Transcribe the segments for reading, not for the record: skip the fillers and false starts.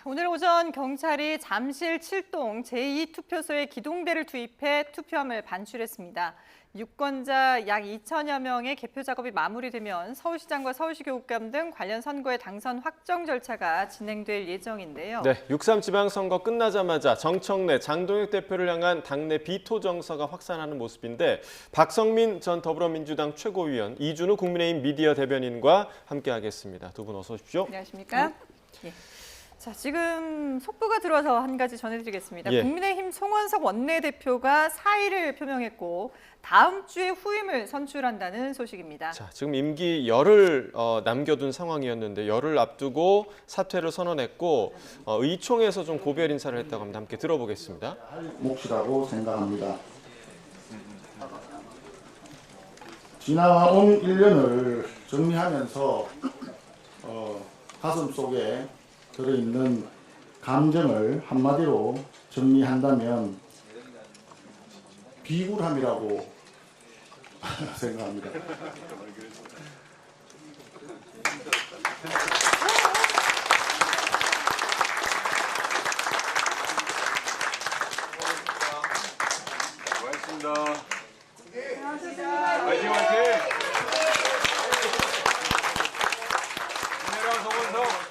오늘 오전 경찰이 잠실 7동 제2투표소에 기동대를 투입해 투표함을 반출했습니다. 유권자 약 2천여 명의 개표 작업이 마무리되면 서울시장과 서울시 교육감 등 관련 선거의 당선 확정 절차가 진행될 예정인데요. 네, 6.3 지방선거 끝나자마자 정청래, 장동혁 대표를 향한 당내 비토 정서가 확산하는 모습인데 박성민 전 더불어민주당 최고위원, 이준우 국민의힘 미디어 대변인과 함께하겠습니다. 두 분 어서 오십시오. 안녕하십니까? 예. 자, 지금 속보가 들어와서 한 가지 전해드리겠습니다. 예. 국민의힘 송원석 원내대표가 사의를 표명했고 다음 주에 후임을 선출한다는 소식입니다. 자, 지금 임기 열흘 남겨둔 상황이었는데 열흘 앞두고 사퇴를 선언했고 의총에서 좀 고별 인사를 했다고 합니다. 함께 들어보겠습니다. 할 몫이라고 생각합니다. 지나온 1년을 정리하면서 가슴속에 들어있는 감정을 한마디로 정리한다면 비굴함이라고 생각합니다. 고맙습니다. 화이팅 화이팅! 김혜랑 송원석.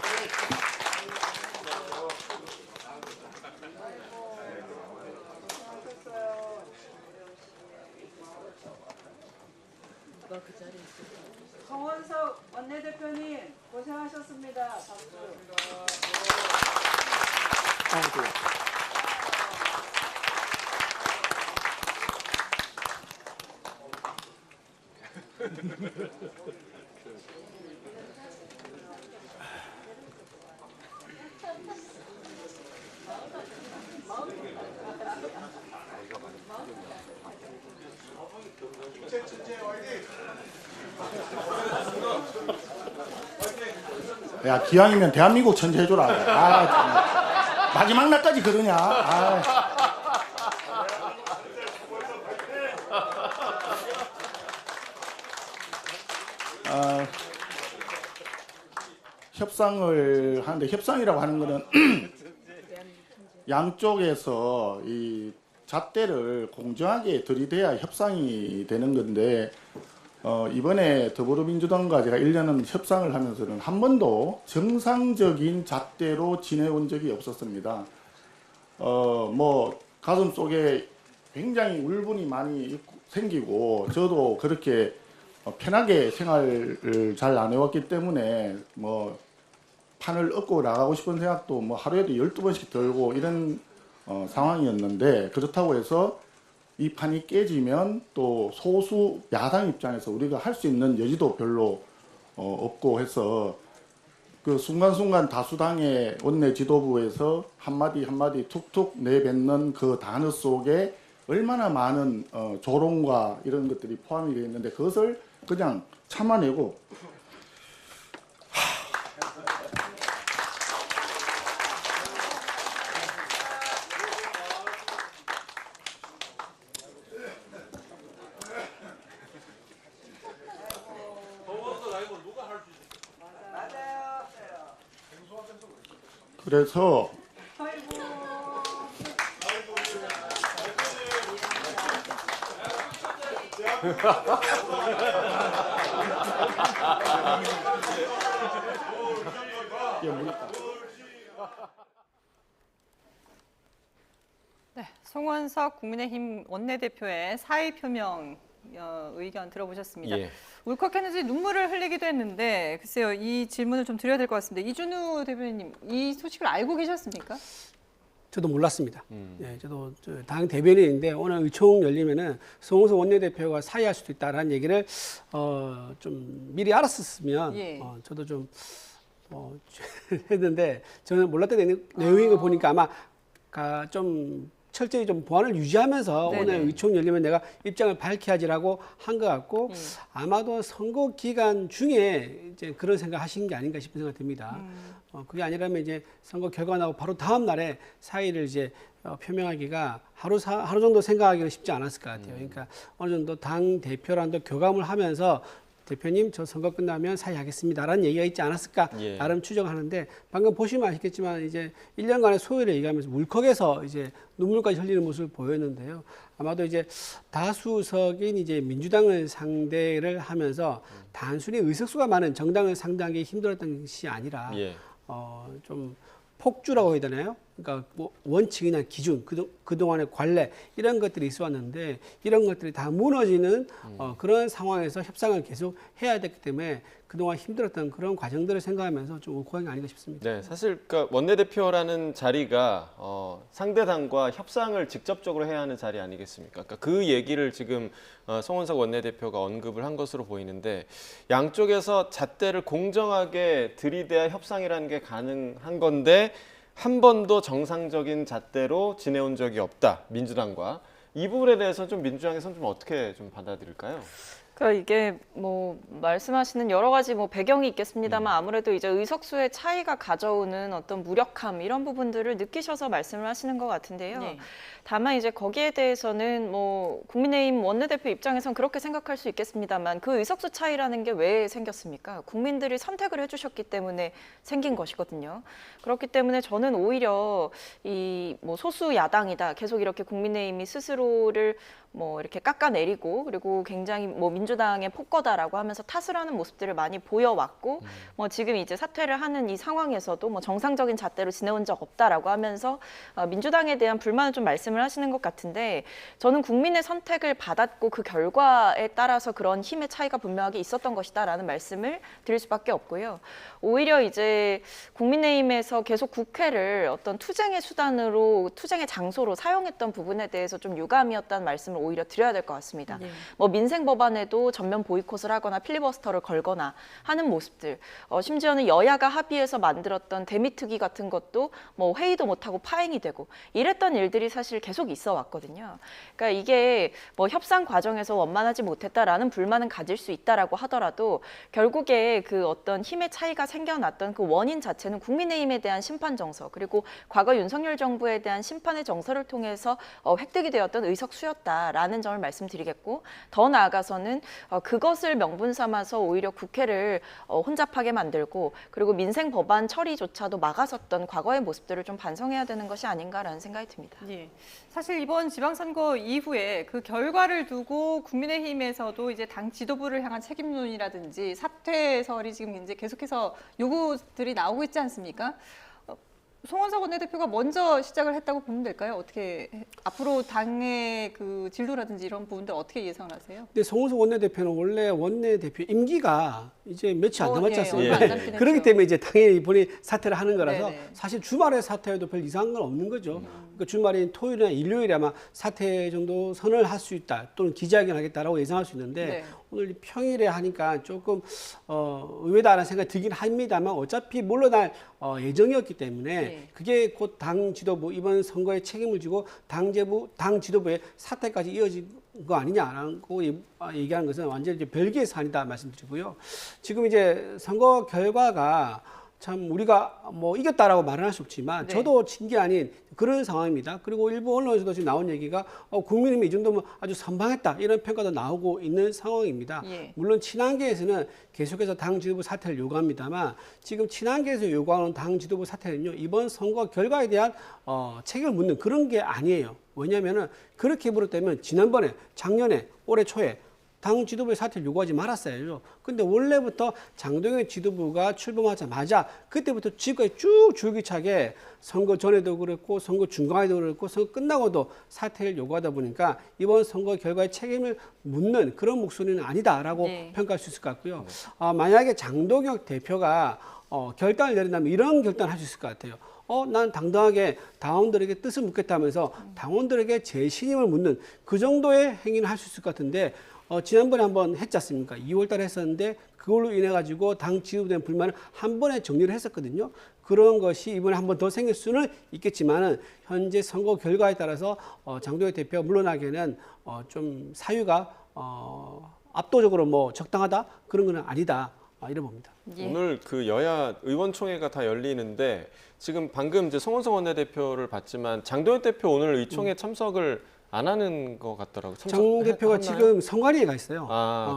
송원석 원내대표님 고생하셨습니다. 박수. 야, 기왕이면 대한민국 천재 해줘라. 아, 정말. 마지막 날까지 그러냐. 아. 협상을 하는데 협상이라고 하는 거는 양쪽에서 이 잣대를 공정하게 들이대야 협상이 되는 건데 이번에 더불어민주당과 제가 1년은 협상을 하면서는 한 번도 정상적인 잣대로 지내온 적이 없었습니다. 뭐 가슴속에 굉장히 울분이 많이 생기고 저도 그렇게 편하게 생활을 잘 안 해왔기 때문에 뭐 판을 얻고 나가고 싶은 생각도 뭐 하루에도 12번씩 들고 이런 상황이었는데 그렇다고 해서 이 판이 깨지면 또 소수 야당 입장에서 우리가 할 수 있는 여지도 별로 없고 해서 그 순간순간 다수당의 원내 지도부에서 한마디 한마디 툭툭 내뱉는 그 단어 속에 얼마나 많은 조롱과 이런 것들이 포함이 되어 있는데 그것을 그냥 참아내고 그래서 네, 송원석 국민의힘 원내대표의 사의 표명 의견 들어보셨습니다. 예. 울컥했는지 눈물을 흘리기도 했는데 글쎄요, 이 질문을 좀 드려야 될 것 같습니다. 이준우 대변인님, 이 소식을 알고 계셨습니까? 저도 몰랐습니다. 예, 저도 당 대변인인데 오늘 의총 열리면은 송원석 원내대표가 사의할 수도 있다라는 얘기를 좀 미리 알았었으면 예. 저도 좀 했는데 저는 몰랐던 내용인 거 보니까 아마 좀 철저히 좀 보안을 유지하면서 네네. 오늘 의총 열리면 내가 입장을 밝혀야지라고 한 것 같고 아마도 선거 기간 중에 이제 그런 생각 하신 게 아닌가 싶은 생각이 듭니다. 그게 아니라면 이제 선거 결과 나고 바로 다음 날에 사의를 이제 표명하기가 하루 정도 생각하기는 쉽지 않았을 것 같아요. 그러니까 어느 정도 당 대표랑도 교감을 하면서 대표님 저 선거 끝나면 사의하겠습니다라는 얘기가 있지 않았을까 예. 나름 추정하는데 방금 보시면 아시겠지만 이제 1년간의 소요를 얘기하면서 울컥해서 이제 눈물까지 흘리는 모습을 보였는데요. 아마도 이제 다수석인 이제 민주당을 상대를 하면서 단순히 의석수가 많은 정당을 상대하기 힘들었던 것이 아니라 예. 좀 폭주라고 해야 되나요? 그러니까 뭐 원칙이나 기준, 그동안의 관례 이런 것들이 있었는데 이런 것들이 다 무너지는 그런 상황에서 협상을 계속 해야 됐기 때문에 그동안 힘들었던 그런 과정들을 생각하면서 좀 울컥한 게 아닌가 싶습니다. 네, 사실 그러니까 원내대표라는 자리가 상대 당과 협상을 직접적으로 해야 하는 자리 아니겠습니까? 그러니까 그 얘기를 지금 송원석 원내대표가 언급을 한 것으로 보이는데 양쪽에서 잣대를 공정하게 들이대야 협상이라는 게 가능한 건데 한 번도 정상적인 잣대로 지내온 적이 없다, 민주당과. 이 부분에 대해서 좀 민주당에서는 좀 어떻게 좀 받아들일까요? 그러니까 이게 뭐 말씀하시는 여러 가지 뭐 배경이 있겠습니다만 아무래도 이제 의석수의 차이가 가져오는 어떤 무력함 이런 부분들을 느끼셔서 말씀을 하시는 것 같은데요. 네. 다만 이제 거기에 대해서는 뭐 국민의힘 원내대표 입장에선 그렇게 생각할 수 있겠습니다만 그 의석수 차이라는 게 왜 생겼습니까? 국민들이 선택을 해주셨기 때문에 생긴 것이거든요. 그렇기 때문에 저는 오히려 이 뭐 소수 야당이다 계속 이렇게 국민의힘이 스스로를 뭐 이렇게 깎아내리고 그리고 굉장히 뭐 민주당의 폭거다라고 하면서 탓을 하는 모습들을 많이 보여왔고 뭐 지금 이제 사퇴를 하는 이 상황에서도 뭐 정상적인 잣대로 지내온 적 없다라고 하면서 민주당에 대한 불만을 좀 말씀을 하시는 것 같은데 저는 국민의 선택을 받았고 그 결과에 따라서 그런 힘의 차이가 분명하게 있었던 것이다라는 말씀을 드릴 수밖에 없고요. 오히려 이제 국민의힘에서 계속 국회를 어떤 투쟁의 수단으로 투쟁의 장소로 사용했던 부분에 대해서 좀 유감이었다는 말씀을 오히려 드려야 될 것 같습니다. 네. 뭐 민생 법안에도 전면 보이콧을 하거나 필리버스터를 걸거나 하는 모습들, 심지어는 여야가 합의해서 만들었던 대미특위 같은 것도 뭐 회의도 못하고 파행이 되고 이랬던 일들이 사실 계속 있어 왔거든요. 그러니까 이게 뭐 협상 과정에서 원만하지 못했다라는 불만은 가질 수 있다라고 하더라도 결국에 그 어떤 힘의 차이가 생겨났던 그 원인 자체는 국민의힘에 대한 심판 정서 그리고 과거 윤석열 정부에 대한 심판의 정서를 통해서 획득이 되었던 의석수였다라는 점을 말씀드리겠고 더 나아가서는 그것을 명분 삼아서 오히려 국회를 혼잡하게 만들고 그리고 민생 법안 처리조차도 막아섰던 과거의 모습들을 좀 반성해야 되는 것이 아닌가라는 생각이 듭니다. 예. 사실 이번 지방선거 이후에 그 결과를 두고 국민의힘에서도 이제 당 지도부를 향한 책임론이라든지 사퇴설이 지금 이제 계속해서 요구들이 나오고 있지 않습니까? 송원석 원내대표가 먼저 시작을 했다고 보면 될까요? 어떻게 앞으로 당의 그 진로라든지 이런 부분들 어떻게 예상을 하세요? 근데 송원석 원내대표는 원래 원내대표 임기가 이제 며칠 안 남았지 네, 않습니까? 얼마 안 남긴 그렇기 했죠. 때문에 이제 당연히 이번에 사퇴를 하는 거라서 네네. 사실 주말에 사퇴해도 별 이상한 건 없는 거죠. 그러니까 주말인 토요일이나 일요일에 아마 사퇴 정도 선언을 할 수 있다 또는 기자회견 하겠다라고 예상할 수 있는데 네. 오늘 평일에 하니까 조금 의외다라는 생각이 들긴 합니다만 어차피 물러날 예정이었기 때문에 네. 그게 곧 당 지도부 이번 선거에 책임을 지고 당 지도부의 사퇴까지 이어진 거 아니냐라고 얘기하는 것은 완전히 이제 별개의 사안이다 말씀드리고요. 지금 이제 선거 결과가 참 우리가 뭐 이겼다라고 말은 할 수 없지만 네. 저도 친게 아닌 그런 상황입니다. 그리고 일부 언론에서도 지금 나온 얘기가 국민의힘이 이 정도면 아주 선방했다 이런 평가도 나오고 있는 상황입니다. 예. 물론 친한계에서는 계속해서 당 지도부 사퇴를 요구합니다만 지금 친한계에서 요구하는 당 지도부 사퇴는요 이번 선거 결과에 대한 책임을 묻는 그런 게 아니에요. 왜냐하면은 그렇게 물었다면 지난번에 작년에 올해 초에 당 지도부의 사퇴를 요구하지 말았어야죠. 근데 원래부터 장동현 지도부가 출범하자마자 그때부터 지금까지 쭉 줄기차게 선거 전에도 그랬고 선거 중간에도 그랬고 선거 끝나고도 사퇴를 요구하다 보니까 이번 선거 결과에 책임을 묻는 그런 목소리는 아니다라고 네. 평가할 수 있을 것 같고요. 만약에 장동혁 대표가 결단을 내린다면 이런 결단을 할 수 있을 것 같아요. 난 당당하게 당원들에게 뜻을 묻겠다면서 당원들에게 재신임을 묻는 그 정도의 행위를 할 수 있을 것 같은데 지난번에 한번 했지 않습니까? 2월 달에 했었는데 그걸로 인해 가지고 당 지도부에 대한 불만을 한 번에 정리를 했었거든요. 그런 것이 이번에 한 번 더 생길 수는 있겠지만은 현재 선거 결과에 따라서 장동혁 대표가 물러나기에는 좀 사유가 압도적으로 뭐 적당하다 그런 건 아니다 이래 봅니다. 예. 오늘 그 여야 의원총회가 다 열리는데 지금 방금 이제 송원석 원내대표를 봤지만 장동혁 대표 오늘 의총에 참석을 안 하는 것 같더라고요. 정 대표가 했나요? 지금 선관위에 가 있어요.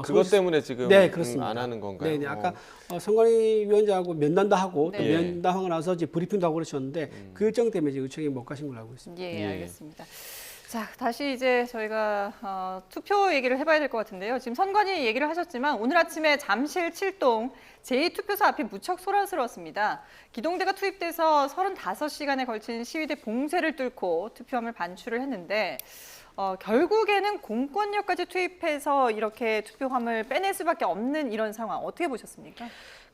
그것 서울시- 때문에 지금 네, 그렇습니다. 안 하는 건가요? 네, 아까 선관위 위원장하고 면담도 하고 또 네. 면담하고 나서 이제 브리핑도 하고 그러셨는데 그 일정 때문에 지금 의총에 못 가신 걸로 알고 있습니다. 예, 예. 알겠습니다. 자, 다시 이제 저희가 투표 얘기를 해봐야 될 것 같은데요. 지금 선관위 얘기를 하셨지만 오늘 아침에 잠실 7동 제2투표소 앞이 무척 소란스러웠습니다. 기동대가 투입돼서 35시간에 걸친 시위대 봉쇄를 뚫고 투표함을 반출을 했는데 결국에는 공권력까지 투입해서 이렇게 투표함을 빼낼 수밖에 없는 이런 상황 어떻게 보셨습니까?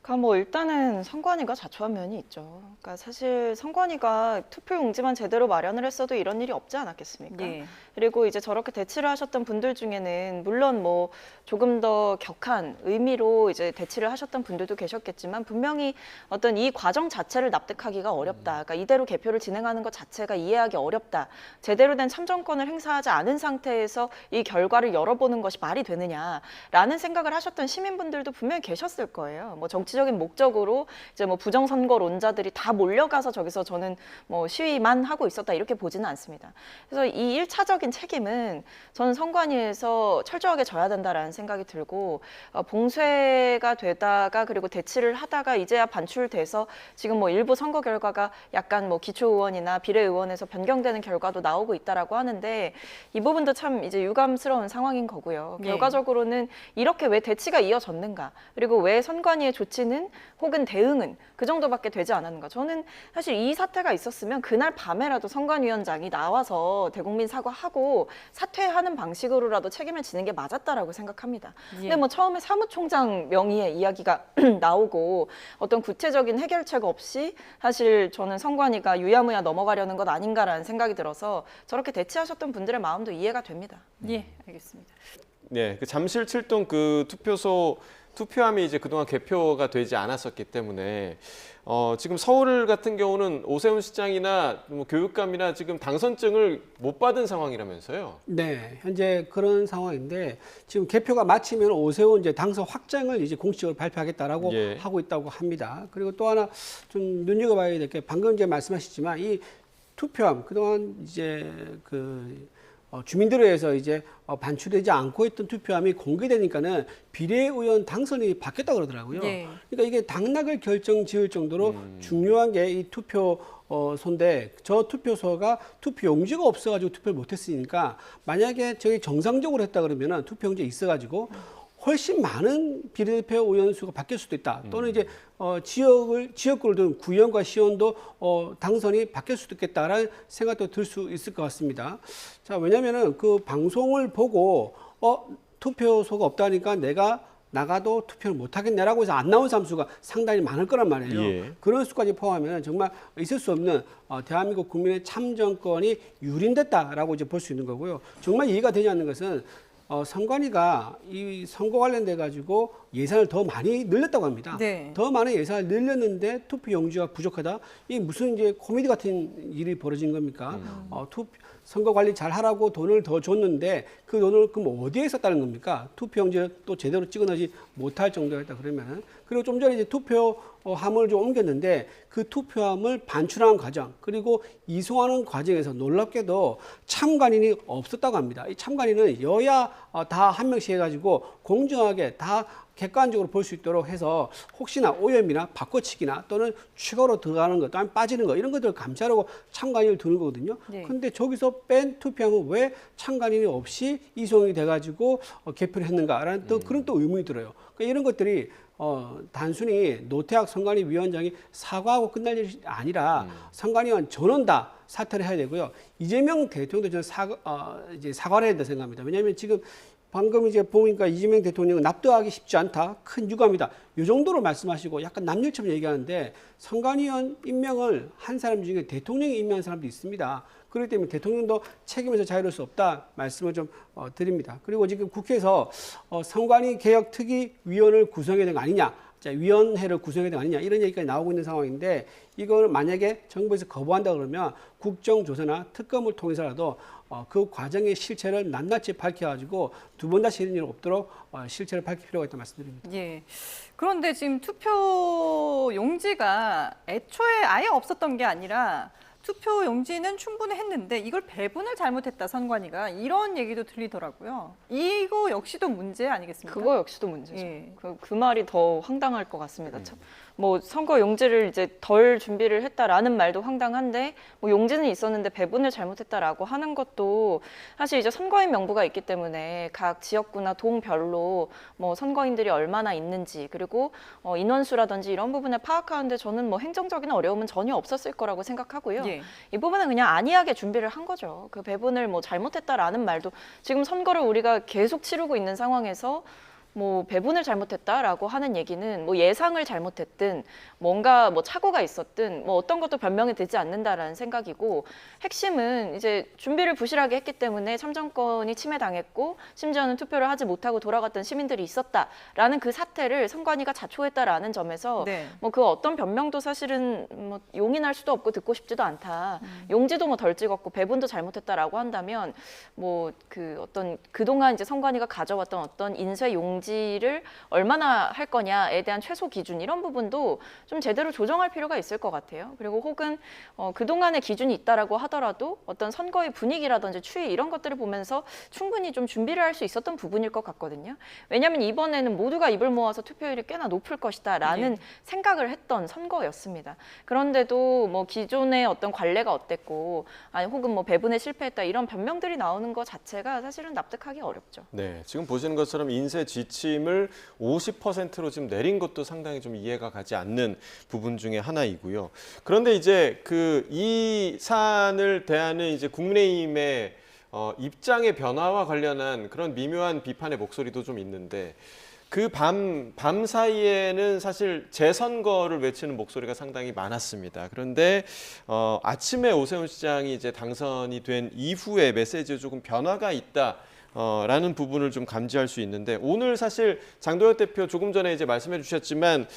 그러니까 뭐 일단은 선관위가 자초한 면이 있죠. 그러니까 사실 선관위가 투표 용지만 제대로 마련을 했어도 이런 일이 없지 않았겠습니까? 예. 그리고 이제 저렇게 대치를 하셨던 분들 중에는 물론 뭐 조금 더 격한 의미로 이제 대치를 하셨던 분들도 계셨겠지만 분명히 어떤 이 과정 자체를 납득하기가 어렵다. 그러니까 이대로 개표를 진행하는 것 자체가 이해하기 어렵다. 제대로 된 참정권을 행사하지 않은 상태에서 이 결과를 열어보는 것이 말이 되느냐라는 생각을 하셨던 시민분들도 분명히 계셨을 거예요. 뭐 정치적인 목적으로 이제 뭐 부정선거론자들이 다 몰려가서 저기서 저는 뭐 시위만 하고 있었다 이렇게 보지는 않습니다. 그래서 이 1차적인 책임은 저는 선관위에서 철저하게 져야 된다라는 생각이 들고 봉쇄가 되다가 그리고 대치를 하다가 이제야 반출돼서 지금 뭐 일부 선거 결과가 약간 뭐 기초의원이나 비례의원에서 변경되는 결과도 나오고 있다라고 하는데 이 부분도 참 이제 유감스러운 상황인 거고요. 예. 결과적으로는 이렇게 왜 대치가 이어졌는가 그리고 왜 선관위의 조치는 혹은 대응은 그 정도밖에 되지 않았는가. 저는 사실 이 사태가 있었으면 그날 밤에라도 선관위원장이 나와서 대국민 사과하고 사퇴하는 방식으로라도 책임을 지는 게 맞았다라고 생각합니다. 근데 뭐 처음에 사무총장 명의의 이야기가 나오고 어떤 구체적인 해결책 없이 사실 저는 선관위가 유야무야 넘어가려는 것 아닌가라는 생각이 들어서 저렇게 대치하셨던 분들의 마음도 이해가 됩니다. 예, 알겠습니다. 네, 그 잠실 7동 그 투표소 투표함이 이제 그동안 개표가 되지 않았었기 때문에 지금 서울 같은 경우는 오세훈 시장이나 뭐 교육감이나 지금 당선증을 못 받은 상황이라면서요. 네, 현재 그런 상황인데 지금 개표가 마치면 오세훈 이제 당선 확정을 이제 공식적으로 발표하겠다라고 예. 하고 있다고 합니다. 그리고 또 하나 좀 눈여겨봐야 될 게 방금 이제 말씀하셨지만 이 투표함 그동안 이제 주민들에 의해서 이제 반출되지 않고 있던 투표함이 공개되니까는 비례의원 당선이 바뀌었다 그러더라고요. 예. 그러니까 이게 당락을 결정지을 정도로 중요한 게 이 투표소인데 저 투표소가 투표용지가 없어가지고 투표를 못했으니까 만약에 저희 정상적으로 했다 그러면은 투표용지 있어가지고 훨씬 많은 비례대표 의원 수가 바뀔 수도 있다. 또는 이제 지역구를 둔 구의원과 시의원도 당선이 바뀔 수도 있겠다라는 생각도 들 수 있을 것 같습니다. 자, 왜냐면은 그 방송을 보고 투표소가 없다니까 내가 나가도 투표를 못 하겠네라고 해서 안 나온 사람 수가 상당히 많을 거란 말이에요. 예. 그런 수까지 포함하면 정말 있을 수 없는 대한민국 국민의 참정권이 유린됐다라고 이제 볼 수 있는 거고요. 정말 이해가 되지 않는 것은 선관위가 이 선거 관련돼 가지고 예산을 더 많이 늘렸다고 합니다. 네. 더 많은 예산을 늘렸는데 투표 용지가 부족하다. 이게 무슨 이제 코미디 같은 일이 벌어진 겁니까? 선거 관리 잘 하라고 돈을 더 줬는데 그 돈을 그럼 어디에 썼다는 겁니까? 투표용지를 또 제대로 찍어내지 못할 정도였다 그러면은. 그리고 좀 전에 이제 투표함을 좀 옮겼는데 그 투표함을 반출하는 과정 그리고 이송하는 과정에서 놀랍게도 참관인이 없었다고 합니다. 이 참관인은 여야 다 한 명씩 해가지고 공정하게 다 객관적으로 볼 수 있도록 해서 혹시나 오염이나 바꿔치기나 또는 추가로 들어가는 것, 또는 빠지는 것 이런 것들을 감시하려고 참관인을 두는 거거든요. 그런데 저기서 뺀 투표함은 왜 참관인이 없이 이송이 돼가지고 개표를 했는가라는 또 그런 또 의문이 들어요. 그러니까 이런 것들이 단순히 노태학 선관위 위원장이 사과하고 끝날 일이 아니라 선관위원 전원 다 사퇴를 해야 되고요. 이재명 대통령도 저는 이제 사과를 해야 된다 생각합니다. 왜냐하면 지금 방금 이제 보니까 이재명 대통령은 납득하기 쉽지 않다. 큰 유감이다. 이 정도로 말씀하시고 약간 남일처럼 얘기하는데 선관위원 임명을 한 사람 중에 대통령이 임명한 사람도 있습니다. 그렇기 때문에 대통령도 책임에서 자유로울 수 없다 말씀을 좀 드립니다. 그리고 지금 국회에서 선관위 개혁 특위위원을 구성해야 되는 거 아니냐. 위원회를 구성해야 되는 거 아니냐 이런 얘기까지 나오고 있는 상황인데 이걸 만약에 정부에서 거부한다 그러면 국정조사나 특검을 통해서라도 그 과정의 실체를 낱낱이 밝혀가지고 두 번 다시 이런 일 없도록 실체를 밝힐 필요가 있다는 말씀드립니다. 예. 그런데 지금 투표 용지가 애초에 아예 없었던 게 아니라 투표 용지는 충분히 했는데 이걸 배분을 잘못했다 선관위가 이런 얘기도 들리더라고요. 이거 역시도 문제 아니겠습니까? 그거 역시도 문제죠. 예. 그 말이 더 황당할 것 같습니다. 참. 뭐 선거 용지를 이제 덜 준비를 했다라는 말도 황당한데 뭐 용지는 있었는데 배분을 잘못했다라고 하는 것도 사실 이제 선거인 명부가 있기 때문에 각 지역구나 동별로 뭐 선거인들이 얼마나 있는지 그리고 인원수라든지 이런 부분을 파악하는데 저는 뭐 행정적인 어려움은 전혀 없었을 거라고 생각하고요. 예. 이 부분은 그냥 안이하게 준비를 한 거죠. 그 배분을 뭐 잘못했다라는 말도 지금 선거를 우리가 계속 치르고 있는 상황에서 뭐 배분을 잘못했다라고 하는 얘기는 뭐 예상을 잘못했든 뭔가 뭐 착오가 있었든 뭐 어떤 것도 변명이 되지 않는다라는 생각이고 핵심은 이제 준비를 부실하게 했기 때문에 참정권이 침해당했고 심지어는 투표를 하지 못하고 돌아갔던 시민들이 있었다라는 그 사태를 선관위가 자초했다라는 점에서 네. 뭐 그 어떤 변명도 사실은 뭐 용인할 수도 없고 듣고 싶지도 않다. 용지도 뭐 덜 찍었고 배분도 잘못했다라고 한다면 뭐 그 어떤 그동안 이제 선관위가 가져왔던 어떤 인쇄 용지를 얼마나 할 거냐에 대한 최소 기준 이런 부분도 좀 제대로 조정할 필요가 있을 것 같아요. 그리고 혹은 그동안의 기준이 있다라고 하더라도 어떤 선거의 분위기라든지 추이 이런 것들을 보면서 충분히 좀 준비를 할 수 있었던 부분일 것 같거든요. 왜냐하면 이번에는 모두가 입을 모아서 투표율이 꽤나 높을 것이다라는 생각을 했던 선거였습니다. 그런데도 뭐 기존의 어떤 관례가 어땠고 아니 혹은 뭐 배분에 실패했다 이런 변명들이 나오는 것 자체가 사실은 납득하기 어렵죠. 네, 지금 보시는 것처럼 인쇄 지침을 50%로 지금 내린 것도 상당히 좀 이해가 가지 않는 부분 중에 하나이고요. 그런데 이제 이 사안을 대하는 이제 국민의힘의 입장의 변화와 관련한 그런 미묘한 비판의 목소리도 좀 있는데 그 밤 사이에는 사실 재선거를 외치는 목소리가 상당히 많았습니다. 그런데 아침에 오세훈 시장이 이제 당선이 된 이후에 메시지에 조금 변화가 있다. 라는 부분을 좀 감지할 수 있는데 오늘 사실 장도혁 대표 조금 전에 이제 말씀해 주셨지만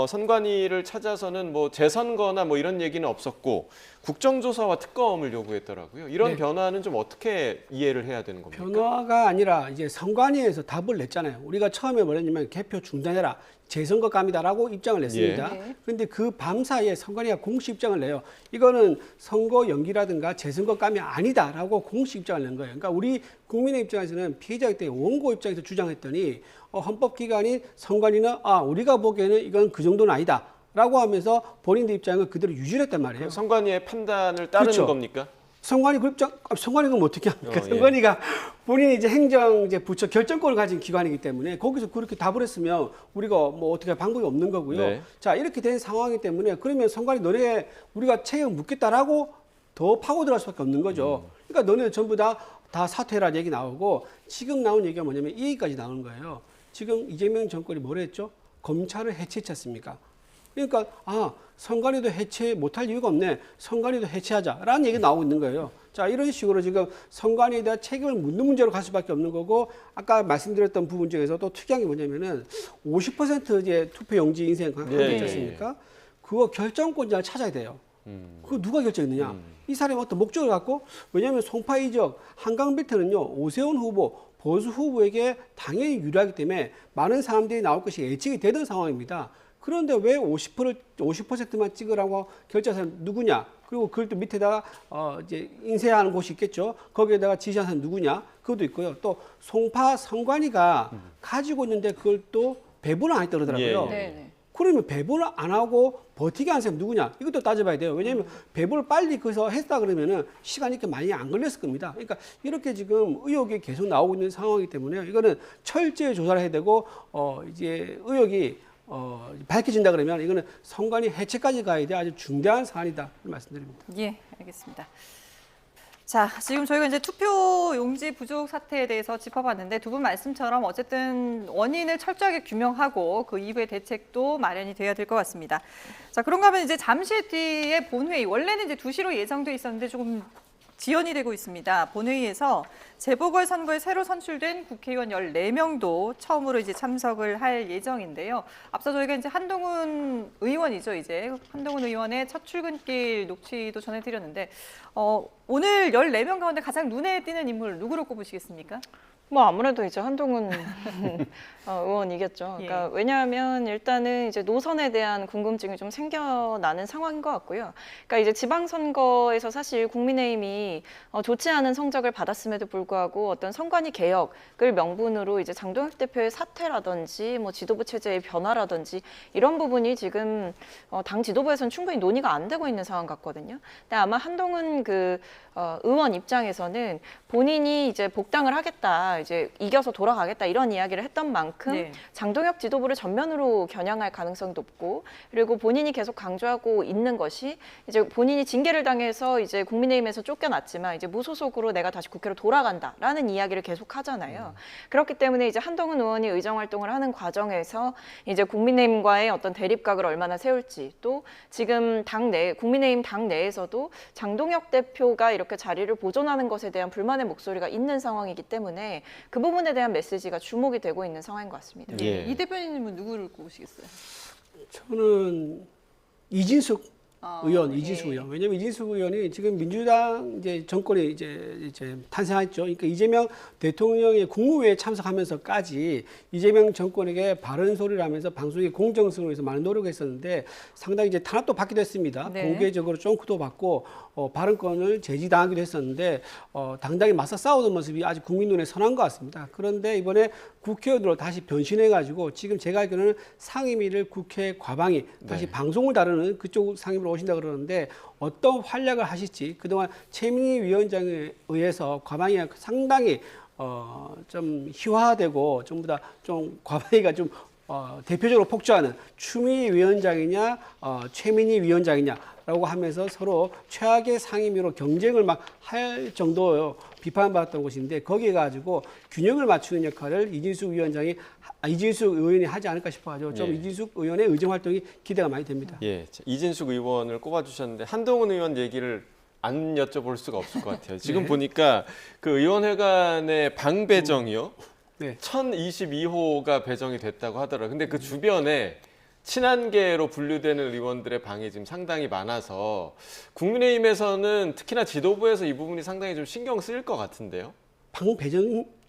선관위를 찾아서는 뭐 재선거나 뭐 이런 얘기는 없었고 국정조사와 특검을 요구했더라고요. 이런 네. 변화는 좀 어떻게 이해를 해야 되는 겁니까? 변화가 아니라 이제 선관위에서 답을 냈잖아요. 우리가 처음에 뭐랬냐면 개표 중단해라. 재선거감이다라고 입장을 냈습니다. 예. 그런데 그 밤 사이에 선관위가 공식 입장을 내요. 이거는 선거 연기라든가 재선거감이 아니다라고 공식 입장을 낸 거예요. 그러니까 우리 국민의 입장에서는 피해자 때 원고 입장에서 주장했더니 헌법기관인 선관위는 우리가 보기에는 이건 그 정도는 아니다. 라고 하면서 본인들 입장을 그대로 유지를 했단 말이에요. 선관위의 판단을 따르는 그렇죠. 겁니까? 선관위 그 입장, 선관위 그럼 어떻게 합니까? 예. 선관위가 본인이 이제 행정 이제 부처 결정권을 가진 기관이기 때문에 거기서 그렇게 답을 했으면 우리가 뭐 어떻게 할 방법이 없는 거고요. 네. 자, 이렇게 된 상황이기 때문에 그러면 선관위 너네 우리가 책임 묻겠다라고 더 파고 들어갈 수밖에 없는 거죠. 그러니까 너네 전부 다 사퇴해라 얘기 나오고 지금 나온 얘기가 뭐냐면 이 얘기까지 나오는 거예요. 지금 이재명 정권이 뭐라 했죠? 검찰을 해체했지 않습니까? 그러니까 선관위도 해체 못할 이유가 없네. 선관위도 해체하자라는 얘기가 나오고 있는 거예요. 자, 이런 식으로 지금 선관위에 대한 책임을 묻는 문제로 갈 수밖에 없는 거고 아까 말씀드렸던 부분 중에서 또 특이한 게 뭐냐면은 50% 이제 투표 용지 인쇄 하고 네. 있지 않습니까? 그거 결정권자를 찾아야 돼요. 그거 누가 결정했느냐? 이 사람이 어떤 목적을 갖고 왜냐하면 송파 이적 한강벨트는요 오세훈 후보 보수 후보에게 당연히 유리하기 때문에 많은 사람들이 나올 것이 예측이 되던 상황입니다. 그런데 왜 50%만 찍으라고 결정한 사람 누구냐? 그리고 그걸 또 밑에다가 이제 인쇄하는 곳이 있겠죠. 거기에다가 지시한 사람 누구냐? 그것도 있고요. 또 송파 선관위가 가지고 있는데 그걸 또 배분을 안 했다 그러더라고요. 예. 네. 그러면 배분을 안 하고 버티게 한 사람이 누구냐? 이것도 따져봐야 돼요. 왜냐하면 배분을 빨리 거기서 했다 그러면은 시간이 이렇게 많이 안 걸렸을 겁니다. 그러니까 이렇게 지금 의혹이 계속 나오고 있는 상황이기 때문에 이거는 철저히 조사를 해야 되고 이제 의혹이 밝혀진다 그러면 이거는 선관위 해체까지 가야 돼 아주 중대한 사안이다 말씀드립니다. 예, 알겠습니다. 자, 지금 저희가 이제 투표 용지 부족 사태에 대해서 짚어봤는데 두 분 말씀처럼 어쨌든 원인을 철저하게 규명하고 그 이후의 대책도 마련이 돼야 될 것 같습니다. 자, 그런가 하면 이제 잠시 뒤에 본회의, 원래는 이제 2시로 예정돼 있었는데 조금 지연이 되고 있습니다. 본회의에서 재보궐선거에 새로 선출된 국회의원 14명도 처음으로 이제 참석을 할 예정인데요. 앞서 저희가 이제 한동훈 의원이죠, 이제. 한동훈 의원의 첫 출근길 녹취도 전해드렸는데, 오늘 14명 가운데 가장 눈에 띄는 인물 누구로 꼽으시겠습니까? 뭐 아무래도 이제 한동훈 의원 이겼죠. 예. 그러니까 왜냐하면 일단은 이제 노선에 대한 궁금증이 좀 생겨나는 상황인 것 같고요. 그러니까 이제 지방선거에서 사실 국민의힘이 좋지 않은 성적을 받았음에도 불구하고 어떤 선관위 개혁을 명분으로 이제 장동혁 대표의 사퇴라든지 뭐 지도부 체제의 변화라든지 이런 부분이 지금 당 지도부에서는 충분히 논의가 안 되고 있는 상황 같거든요. 근데 아마 한동훈 의원 입장에서는 본인이 이제 복당을 하겠다, 이제 이겨서 돌아가겠다 이런 이야기를 했던 만큼 네. 장동혁 지도부를 전면으로 겨냥할 가능성이 높고, 그리고 본인이 계속 강조하고 있는 것이 이제 본인이 징계를 당해서 이제 국민의힘에서 쫓겨났지만 이제 무소속으로 내가 다시 국회로 돌아간다라는 이야기를 계속 하잖아요. 그렇기 때문에 이제 한동훈 의원이 의정 활동을 하는 과정에서 이제 국민의힘과의 어떤 대립각을 얼마나 세울지, 또 지금 국민의힘 당 내에서도 장동혁 대표가 이렇게 자리를 보존하는 것에 대한 불만의 목소리가 있는 상황이기 때문에 그 부분에 대한 메시지가 주목이 되고 있는 상황인 것 같습니다. 예. 이 대표님은 누구를 꼽으시겠어요? 저는 이진숙 의원, 예. 이진숙 의원. 왜냐하면 이진숙 의원이 지금 민주당 이제 정권이 이제 탄생했죠. 그러니까 이재명 대통령의 국무회의에 참석하면서까지 이재명 정권에게 바른 소리를 하면서 방송의 공정성을 위해서 많은 노력했었는데 상당히 이제 탄압도 받기도 했습니다. 네. 공개적으로 쫑크도 받고 발언권을 제지당하기도 했었는데 당당히 맞서 싸우는 모습이 아직 국민 눈에 선한 것 같습니다. 그런데 이번에 국회의원으로 다시 변신해가지고 지금 제가 알기로는 상임위를 국회 과방위 다시 방송을 다루는 그쪽 상임위로 오신다 그러는데 어떤 활약을 하실지, 그동안 최민희 위원장에 의해서 과방위가 상당히 좀 희화되고 전부 다 좀 과방위가 좀 대표적으로 폭주하는 추미애 위원장이냐 최민희 위원장이냐라고 하면서 서로 최악의 상임위로 경쟁을 막 할 정도로 비판받았던 곳인데, 거기에 가지고 균형을 맞추는 역할을 이진숙 의원이 하지 않을까 싶어가지고 좀 예. 이진숙 의원의 의정 활동이 기대가 많이 됩니다. 예, 이진숙 의원을 꼽아주셨는데 한동훈 의원 얘기를 안 여쭤볼 수가 없을 것 같아요. 지금 네. 보니까 그 의원회관의 방 배정이요. 네. 1022호가 배정이 됐다고 하더라고요. 근데 그 주변에 친한계로 분류되는 의원들의 방이 지금 상당히 많아서 국민의힘에서는 특히나 지도부에서 이 부분이 상당히 좀 신경 쓰일 것 같은데요.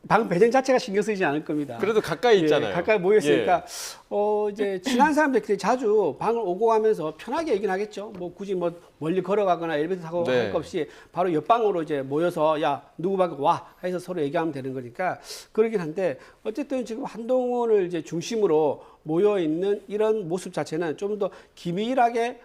방 배정 자체가 신경 쓰이지 않을 겁니다. 그래도 가까이 있잖아요. 예, 가까이 모였으니까 이제 친한 사람들끼리 자주 방을 오고 가면서 편하게 얘기는 하겠죠. 뭐 굳이 뭐 멀리 걸어가거나 엘리베이터 타고 네. 할 것 없이 바로 옆방으로 이제 모여서 야 누구밖에 와 해서 서로 얘기하면 되는 거니까 그러긴 한데, 어쨌든 지금 한동훈을 이제 중심으로 모여 있는 이런 모습 자체는 좀 더 기밀하게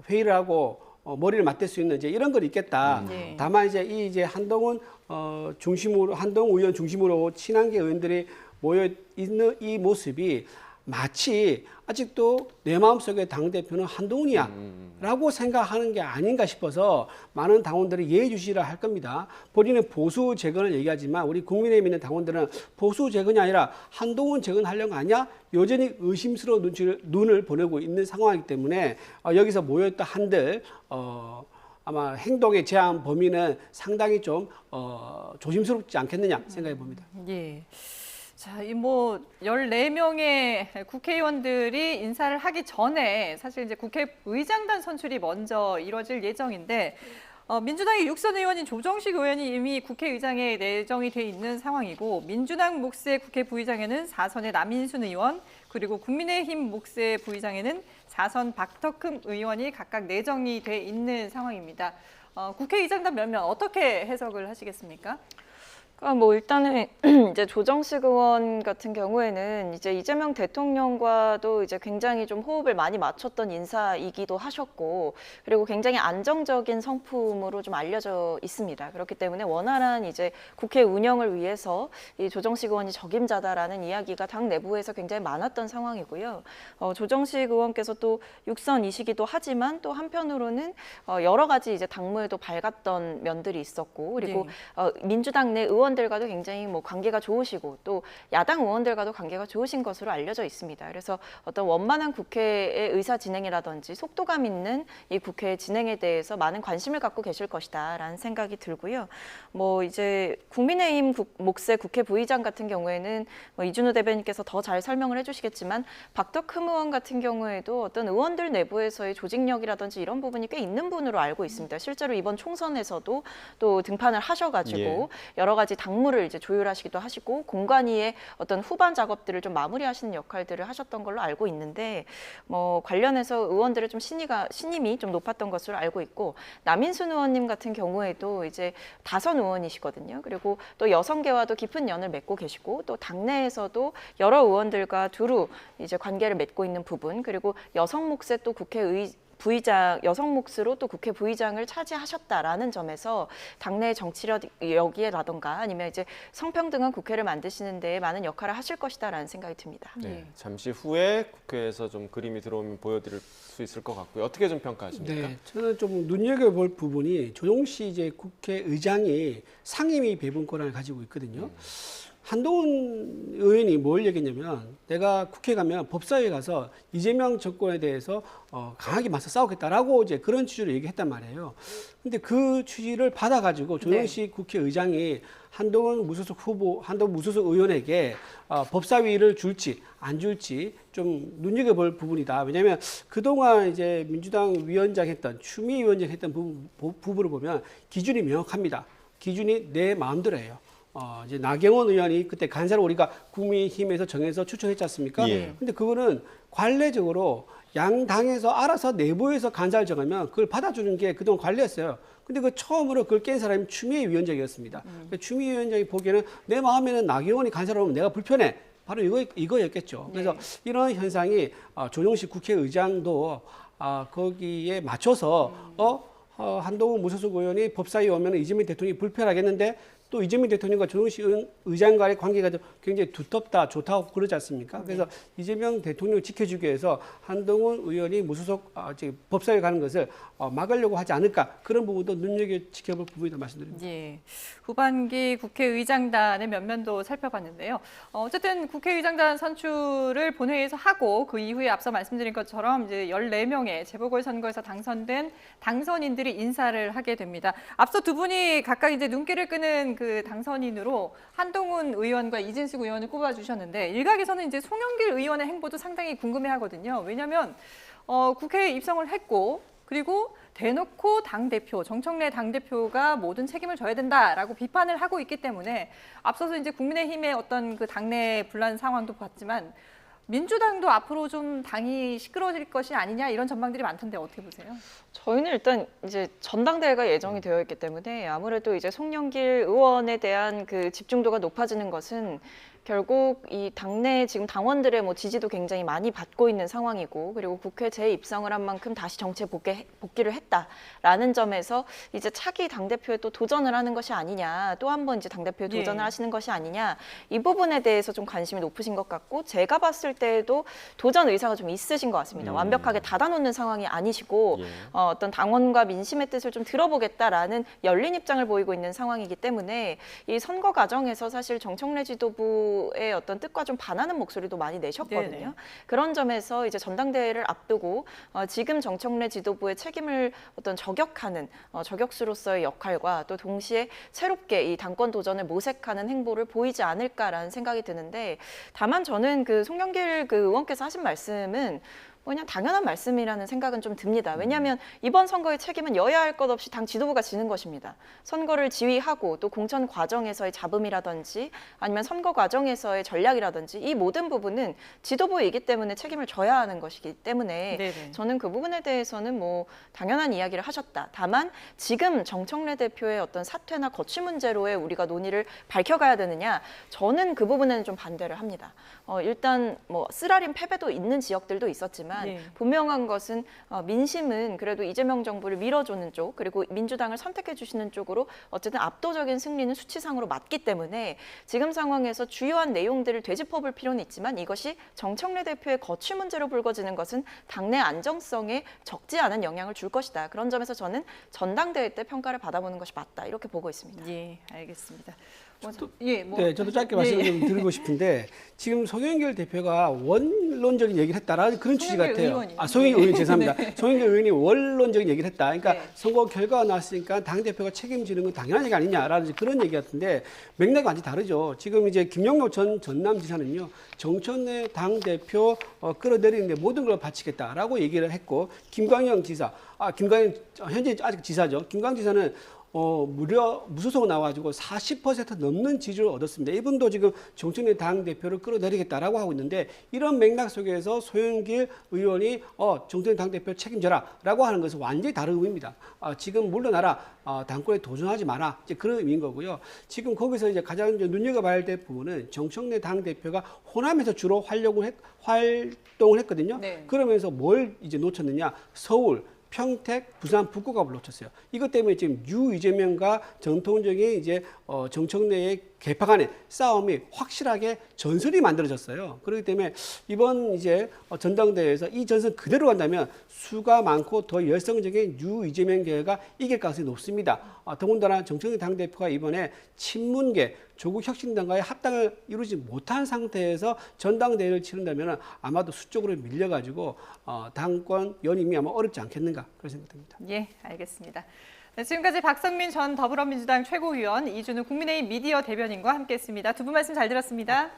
회의를 하고 머리를 맞댈 수 있는 이제 이런 건 있겠다. 네. 다만 이제 한동훈 의원 중심으로 친한계 의원들이 모여 있는 이 모습이 마치 아직도 내 마음속에 당대표는 한동훈이야라고 생각하는 게 아닌가 싶어서 많은 당원들이 예의 주시라 할 겁니다. 본인은 보수 재건을 얘기하지만 우리 국민의힘에 있는 당원들은 보수 재건이 아니라 한동훈 재건하려는 거 아니야? 여전히 의심스러운 눈을 보내고 있는 상황이기 때문에 여기서 모였던 한들 아마 행동의 제한 범위는 상당히 좀 조심스럽지 않겠느냐 생각해 봅니다. 예. 자, 이 뭐 14명의 국회의원들이 인사를 하기 전에 사실 이제 국회의장단 선출이 먼저 이뤄질 예정인데 민주당의 육선 의원인 조정식 의원이 이미 국회의장에 내정이 돼 있는 상황이고, 민주당 몫의 국회 부의장에는 4선의 남인순 의원, 그리고 국민의힘 몫의 부의장에는 4선 박덕흠 의원이 각각 내정이 돼 있는 상황입니다. 국회의장단 면면 어떻게 해석을 하시겠습니까? 뭐 일단은 이제 조정식 의원 같은 경우에는 이제 이재명 대통령과도 이제 굉장히 좀 호흡을 많이 맞췄던 인사이기도 하셨고, 그리고 굉장히 안정적인 성품으로 좀 알려져 있습니다. 그렇기 때문에 원활한 이제 국회 운영을 위해서 이 조정식 의원이 적임자다라는 이야기가 당 내부에서 굉장히 많았던 상황이고요. 조정식 의원께서 또 육선이시기도 하지만 또 한편으로는 여러 가지 이제 당무에도 밝았던 면들이 있었고, 그리고 민주당 내 의원들과도 굉장히 뭐 관계가 좋으시고 또 야당 의원들과도 관계가 좋으신 것으로 알려져 있습니다. 그래서 어떤 원만한 국회의 의사 진행이라든지 속도감 있는 이 국회 진행에 대해서 많은 관심을 갖고 계실 것이다라는 생각이 들고요. 뭐 이제 국민의힘 몫의 국회 부의장 같은 경우에는 뭐 이준우 대변인께서 더 잘 설명을 해주시겠지만, 박덕흠 의원 같은 경우에도 어떤 의원들 내부에서의 조직력이라든지 이런 부분이 꽤 있는 분으로 알고 있습니다. 실제로 이번 총선에서도 또 등판을 하셔가지고 여러 가지 당무를 이제 조율하시기도 하시고 공관위의 어떤 후반 작업들을 좀 마무리하시는 역할들을 하셨던 걸로 알고 있는데 뭐 관련해서 의원들의 좀 신임이 좀 높았던 것으로 알고 있고 남인순 의원님 같은 경우에도 이제 다선 의원이시거든요. 그리고 또 여성계와도 깊은 연을 맺고 계시고 또 당내에서도 여러 의원들과 두루 이제 관계를 맺고 있는 부분 그리고 여성 몫의 또 부의장, 여성 몫으로 또 국회 부의장을 차지하셨다라는 점에서 당내 정치력이라던가 아니면 이제 성평등한 국회를 만드시는 데 많은 역할을 하실 것이다라는 생각이 듭니다. 네, 잠시 후에 국회에서 좀 그림이 들어오면 보여드릴 수 있을 것 같고요. 어떻게 좀 평가하십니까? 네, 저는 좀 눈여겨볼 부분이 조정식 이제 국회의장이 상임위 배분 권한을 가지고 있거든요. 한동훈 의원이 뭘 얘기했냐면 내가 국회 가면 법사위에 가서 이재명 정권에 대해서 강하게 맞서 싸우겠다라고 이제 그런 취지로 얘기했단 말이에요. 근데 그 취지를 받아가지고 조정식 국회의장이 한동훈 무소속 후보, 한동훈 무소속 의원에게 법사위를 줄지 안 줄지 좀 눈여겨볼 부분이다. 왜냐하면 그동안 이제 민주당 위원장 했던 추미애 위원장 했던 부분을 보면 기준이 명확합니다. 기준이 내 마음대로예요. 이제 나경원 의원이 그때 간사를 우리가 국민의힘에서 정해서 추천했지 않습니까? 예. 근데 그거는 관례적으로 양 당에서 알아서 내부에서 간사를 정하면 그걸 받아주는 게 그동안 관례였어요. 근데 그 처음으로 그걸 깬 사람이 추미애 위원장이었습니다. 추미애 위원장이 보기에는 내 마음에는 나경원이 간사를 하면 내가 불편해. 바로 이거였겠죠. 그래서 이런 현상이 조정식 국회의장도 거기에 맞춰서 한동훈 무소속 의원이 법사위에 오면 이재명 대통령이 불편하겠는데 또 이재명 대통령과 조정식 의장과의 관계가 굉장히 두텁다, 좋다고 그러지 않습니까? 그래서 이재명 대통령을 지켜주기 위해서 한동훈 의원이 무소속 법사위에 가는 것을 막으려고 하지 않을까 그런 부분도 지켜볼 부분이다 말씀드립니다. 예, 후반기 국회의장단의 면면도 살펴봤는데요. 어쨌든 국회의장단 선출을 본회의에서 하고 그 이후에 앞서 말씀드린 것처럼 이제 14명의 재보궐선거에서 당선된 당선인들이 인사를 하게 됩니다. 앞서 두 분이 각각 이제 눈길을 끄는 그 당선인으로 한동훈 의원과 이진숙 의원을 꼽아주셨는데 일각에서는 이제 송영길 의원의 행보도 상당히 궁금해하거든요. 왜냐하면 국회에 입성을 했고 그리고 대놓고 당대표, 정청래 당대표가 모든 책임을 져야 된다라고 비판을 하고 있기 때문에 앞서서 이제 국민의힘의 어떤 그 당내 분란 상황도 봤지만 민주당도 앞으로 좀 당이 시끄러워질 것이 아니냐 이런 전망들이 많던데 어떻게 보세요? 저희는 일단 이제 전당대회가 예정이 되어 있기 때문에 아무래도 이제 송영길 의원에 대한 그 집중도가 높아지는 것은 결국 이 당내 지금 당원들의 뭐 지지도 굉장히 많이 받고 있는 상황이고 그리고 국회 재입성을 한 만큼 다시 정치에 복귀를 했다라는 점에서 이제 차기 당대표에 또 도전을 하는 것이 아니냐 또 한 번 이제 당대표에 도전을 하시는 것이 아니냐 이 부분에 대해서 좀 관심이 높으신 것 같고 제가 봤을 때에도 도전 의사가 좀 있으신 것 같습니다. 완벽하게 닫아놓는 상황이 아니시고 어떤 당원과 민심의 뜻을 좀 들어보겠다라는 열린 입장을 보이고 있는 상황이기 때문에 이 선거 과정에서 사실 정청래 지도부 의 어떤 뜻과 좀 반하는 목소리도 많이 내셨거든요. 네네. 그런 점에서 이제 전당대회를 앞두고 지금 정청래 지도부의 책임을 어떤 저격하는 저격수로서의 역할과 또 동시에 새롭게 이 당권 도전을 모색하는 행보를 보이지 않을까라는 생각이 드는데 다만 저는 그 송영길 그 의원께서 하신 말씀은 그냥 당연한 말씀이라는 생각은 좀 듭니다. 왜냐하면 이번 선거의 책임은 여야 할 것 없이 당 지도부가 지는 것입니다. 선거를 지휘하고 또 공천 과정에서의 잡음이라든지 아니면 선거 과정에서의 전략이라든지 이 모든 부분은 지도부이기 때문에 책임을 져야 하는 것이기 때문에 네네. 저는 그 부분에 대해서는 뭐 당연한 이야기를 하셨다. 다만 지금 정청래 대표의 어떤 사퇴나 거취 문제로의 우리가 논의를 밝혀가야 되느냐 저는 그 부분에는 좀 반대를 합니다. 일단 뭐 쓰라린 패배도 있는 지역들도 있었지만 네. 분명한 것은 민심은 그래도 이재명 정부를 밀어주는 쪽 그리고 민주당을 선택해 주시는 쪽으로 어쨌든 압도적인 승리는 수치상으로 맞기 때문에 지금 상황에서 주요한 내용들을 되짚어볼 필요는 있지만 이것이 정청래 대표의 거취 문제로 불거지는 것은 당내 안정성에 적지 않은 영향을 줄 것이다. 그런 점에서 저는 전당대회 때 평가를 받아보는 것이 맞다. 이렇게 보고 있습니다. 예, 알겠습니다. 네, 저도 짧게 말씀을 좀 드리고 싶은데 지금 송영길 대표가 원론적인 얘기를 했다라는 그런 취지 송영길 같아요. 의원이요. 송영길 의원 죄송합니다. 송영길 의원이 원론적인 얘기를 했다. 그러니까 네. 선거 결과가 나왔으니까 당 대표가 책임지는 건 당연한 얘기 아니냐라는 그런 얘기 같은데 맥락이 완전히 다르죠. 지금 이제 김영록 전 전남지사는요 정청래 당 대표 끌어내리는데 모든 걸 바치겠다라고 얘기를 했고 김광영 지사, 김광영 현재 아직 지사죠. 김광영 지사는 무려 무소속 나와가지고 40% 넘는 지지를 얻었습니다. 이분도 지금 정청래 당대표를 끌어내리겠다라고 하고 있는데 이런 맥락 속에서 소영길 의원이 정청래 당대표 책임져라라고 하는 것은 완전히 다른 의미입니다. 지금 물러나라, 당권에 도전하지 마라, 이제 그런 의미인 거고요. 지금 거기서 이제 가장 이제 눈여겨봐야 될 부분은 정청래 당대표가 호남에서 주로 활동을 했거든요. 네. 그러면서 뭘 이제 놓쳤느냐? 서울, 평택, 부산, 북구갑을 놓쳤어요. 이것 때문에 지금 이재명과 전통적인 이제 정청래의 개파 간의 싸움이 확실하게 전선이 만들어졌어요. 그렇기 때문에 이번 이제 전당대회에서 이 전선 그대로 간다면 수가 많고 더 열성적인 이재명 계가 이길 가능성이 높습니다. 더군다나 정청래 당대표가 이번에 친문계, 조국혁신당과의 합당을 이루지 못한 상태에서 전당대회를 치른다면 아마도 수적으로 밀려가지고 당권 연임이 아마 어렵지 않겠는가 그런 생각됩니다. 예, 알겠습니다. 네, 지금까지 박성민 전 더불어민주당 최고위원, 이준우 국민의힘 미디어 대변인과 함께했습니다. 두 분 말씀 잘 들었습니다.